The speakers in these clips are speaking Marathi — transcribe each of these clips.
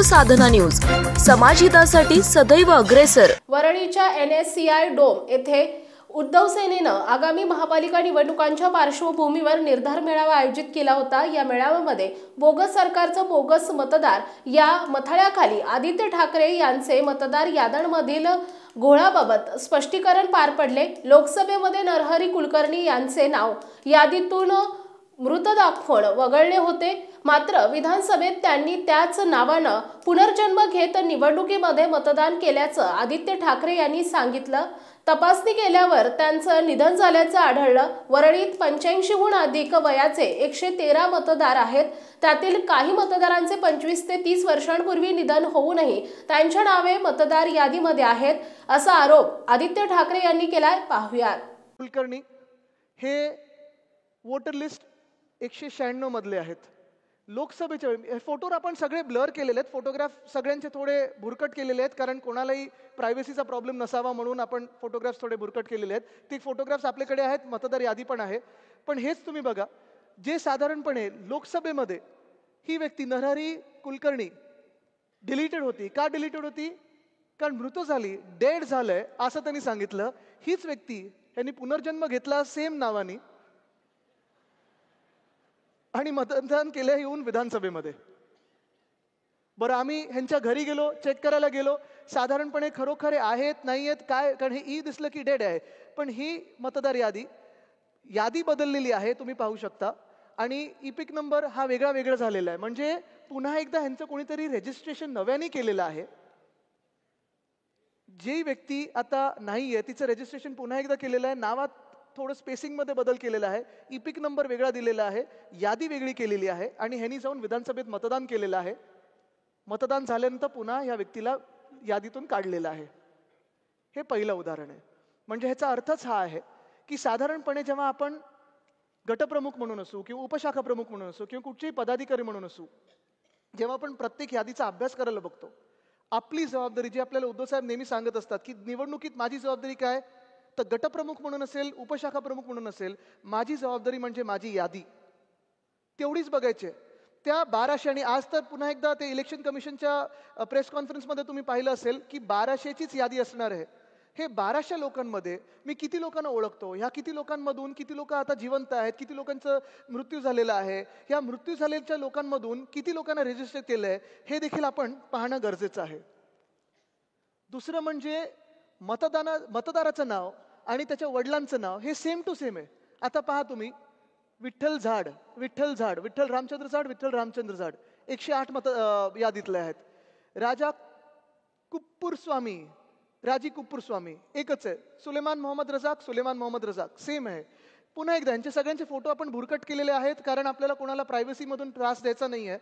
साधना न्यूज, समाजहितासाठी सदैव अग्रेसर। वरळीच्या NSCI डोम येथे उद्धव सेनेनं आगामी महापालिका निवडणुकांच्या पार्श्वभूमीवर निर्धार मेळावा आयोजित केला होता। या मेळाव्यामध्ये बोगस सरकारचं बोगस मतदार या मथाळ्याखाली आदित्य ठाकरे यांचे मतदार याद्यांमधील घोळाबाबत स्पष्टीकरण पार पडले। लोकसभेमध्ये नरहरी कुलकर्णी यांचे नाव यादीतून मृत दाखवून वगळले होते, मात्र विधानसभेत त्यांनी त्याच नावानं पुनर्जन्म घेत निवडणुकीमध्ये मतदान केल्याचं आदित्य ठाकरे यांनी सांगितलं। तपासणी केल्यावर त्यांचं निधन झाल्याचं आढळलं। वरळीत 85हून अधिक वयाचे 113 मतदार आहेत। त्यातील काही मतदारांचे 25 ते 30 वर्षांपूर्वी निधन होऊनही त्यांच्या नावे मतदार यादीमध्ये आहेत, असा आरोप आदित्य ठाकरे यांनी केलाय। पाहूयात। कुलकर्णी हे वोटर लिस्ट 196 मधले आहेत। लोकसभेचे फोटोवर आपण सगळे ब्लर केलेले आहेत, फोटोग्राफ सगळ्यांचे थोडे भुरकट केलेले आहेत, कारण कोणालाही प्रायव्हसीचा प्रॉब्लेम नसावा म्हणून आपण फोटोग्राफ्स थोडे भुरकट केलेले आहेत। ते फोटोग्राफ्स आपल्याकडे आहेत, मतदार यादी पण आहे। पण हेच तुम्ही बघा, जे साधारणपणे लोकसभेमध्ये ही व्यक्ती नरहरी कुलकर्णी डिलीटेड होती। का डिलीटेड होती? कारण मृत झाली, डेड झालंय असं त्यांनी सांगितलं। हीच व्यक्ती यांनी पुनर्जन्म घेतला सेम नावानी आणि मतदान केलं येऊन विधानसभेमध्ये। बरं, आम्ही ह्यांच्या घरी गेलो, चेक करायला गेलो, साधारणपणे खरोखर आहेत नाही आहेत काय, कारण हे ई दिसलं की डेड आहे, पण ही मतदार यादी बदललेली आहे, तुम्ही पाहू शकता। आणि इपिक नंबर हा वेगळा झालेला आहे, म्हणजे पुन्हा एकदा ह्यांचं कोणीतरी रजिस्ट्रेशन नव्याने केलेलं आहे। जी व्यक्ती आता नाहीये तिचं रजिस्ट्रेशन पुन्हा एकदा केलेलं आहे, नावात थोडं स्पेसिंग मध्ये बदल केलेला आहे, इपिक नंबर वेगळा दिलेला आहे, यादी वेगळी केलेली आहे आणि ह्यांनी जाऊन विधानसभेत मतदान केलेलं आहे। मतदान झाल्यानंतर पुन्हा या व्यक्तीला यादीतून काढलेलं आहे। हे पहिलं उदाहरण आहे। म्हणजे ह्याचा अर्थच हा आहे की साधारणपणे जेव्हा आपण गटप्रमुख म्हणून असू किंवा उपशाखा प्रमुख म्हणून असू किंवा कुठचेही पदाधिकारी म्हणून असू, जेव्हा आपण प्रत्येक यादीचा अभ्यास करायला बघतो, आपली जबाबदारी जी आपल्याला उद्धव साहेब नेहमी सांगत असतात की निवडणुकीत माझी जबाबदारी काय, तर गटप्रमुख म्हणून असेल, उपशाखा प्रमुख म्हणून असेल, माझी जबाबदारी म्हणजे माझी यादी तेवढीच बघायची। त्या 1200 आणि आज तर पुन्हा एकदा ते इलेक्शन कमिशनच्या प्रेस कॉन्फरन्समध्ये तुम्ही पाहिलं असेल की 1200चीच यादी असणार आहे। हे 1200 लोकांमध्ये मी किती लोकांना ओळखतो, ह्या किती लोकांमधून किती लोक आता जिवंत आहेत, किती लोकांचा मृत्यू झालेला आहे, या मृत्यू झालेल्या लोकांमधून किती लोकांना रजिस्टर केलंय, हे देखील आपण पाहणं गरजेचं आहे। दुसरं म्हणजे मतदाराचं नाव आणि त्याच्या वडिलांचं नाव हे सेम टू सेम आहे। आता पहा तुम्ही, विठ्ठल रामचंद्र झाड 108 यादीतले आहेत। राजी कुप्पूर स्वामी एकच आहे। सुलेमान मोहम्मद रजाक सेम आहे। पुन्हा एकदा यांचे सगळ्यांचे फोटो आपण भुरकट केलेले आहेत, कारण आपल्याला कोणाला प्रायव्हसी मधून त्रास द्यायचा नाहीये।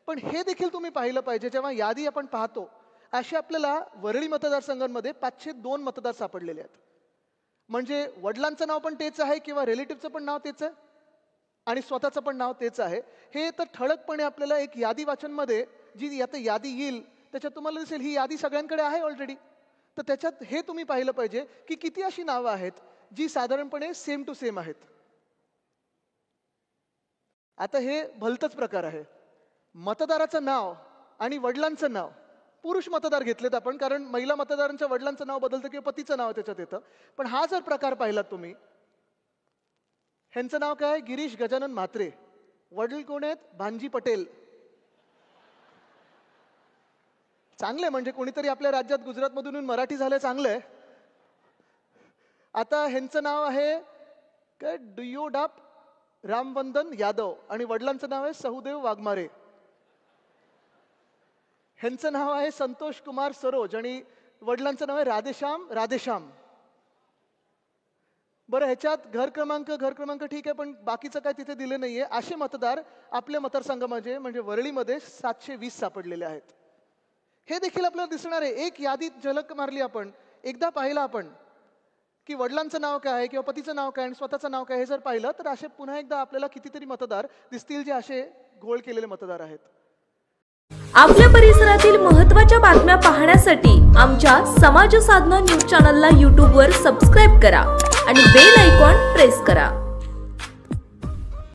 पण हे देखील तुम्ही पाहिलं पाहिजे, जेव्हा यादी आपण पाहतो असे आपल्याला वरळी मतदारसंघांमध्ये 502 मतदार सापडलेले आहेत। म्हणजे वडिलांचं नाव पण तेच आहे किंवा रिलेटिव्हचं पण नाव तेच आहे आणि स्वतःचं पण नाव तेच आहे। हे तर ठळकपणे आपल्याला एक यादी वाचनमध्ये जी आता यादी येईल त्याच्यात तुम्हाला दिसेल, ही यादी सगळ्यांकडे आहे ऑलरेडी। तर त्याच्यात हे तुम्ही पाहिलं पाहिजे की किती अशी नावं आहेत जी साधारणपणे सेम टू सेम आहेत। आता हे भलतच प्रकार आहे, मतदाराचं नाव आणि वडिलांचं नाव, पुरुष मतदार घेतलेत आपण, कारण महिला मतदारांच्या वडिलांचं नाव बदलतं किंवा पतीचं नाव त्याच्यात येतं। पण हा जर प्रकार पाहिलात तुम्ही, ह्यांचं नाव काय, गिरीश गजानन म्हात्रे, वडील कोण आहेत, भांजी पटेल। चांगले, म्हणजे कोणीतरी आपल्या राज्यात गुजरातमधून मराठी झालं, चांगलंय। आता ह्यांचं नाव आहे काय, डियोडाप रामवंदन यादव आणि वडिलांचं नाव आहे सहुदेव वाघमारे। ह्यांचं नाव आहे संतोष कुमार सरोज आणि वडिलांचं नाव आहे राधेश्याम। बरं, ह्याच्यात घर क्रमांक ठीक आहे, पण बाकीचं काय तिथे दिले नाहीये। असे मतदार आपल्या मतदारसंघामध्ये म्हणजे वरळीमध्ये 720 सापडलेले आहेत। हे देखील आपल्याला दिसणार आहे। एक यादीत झलक मारली आपण, एकदा पाहिलं आपण की वडिलांचं नाव काय आहे किंवा पतीचं नाव काय आणि स्वतःचं नाव काय, हे जर पाहिलं तर असे पुन्हा एकदा आपल्याला कितीतरी मतदार दिसतील जे असे घोळ केलेले मतदार आहेत। आपल्या परिसरातील महत्त्वाच्या बातम्या पाहण्यासाठी आमच्या समाज साधना न्यूज चॅनलला YouTube वर सबस्क्राइब करा आणि बेल आयकॉन प्रेस करा।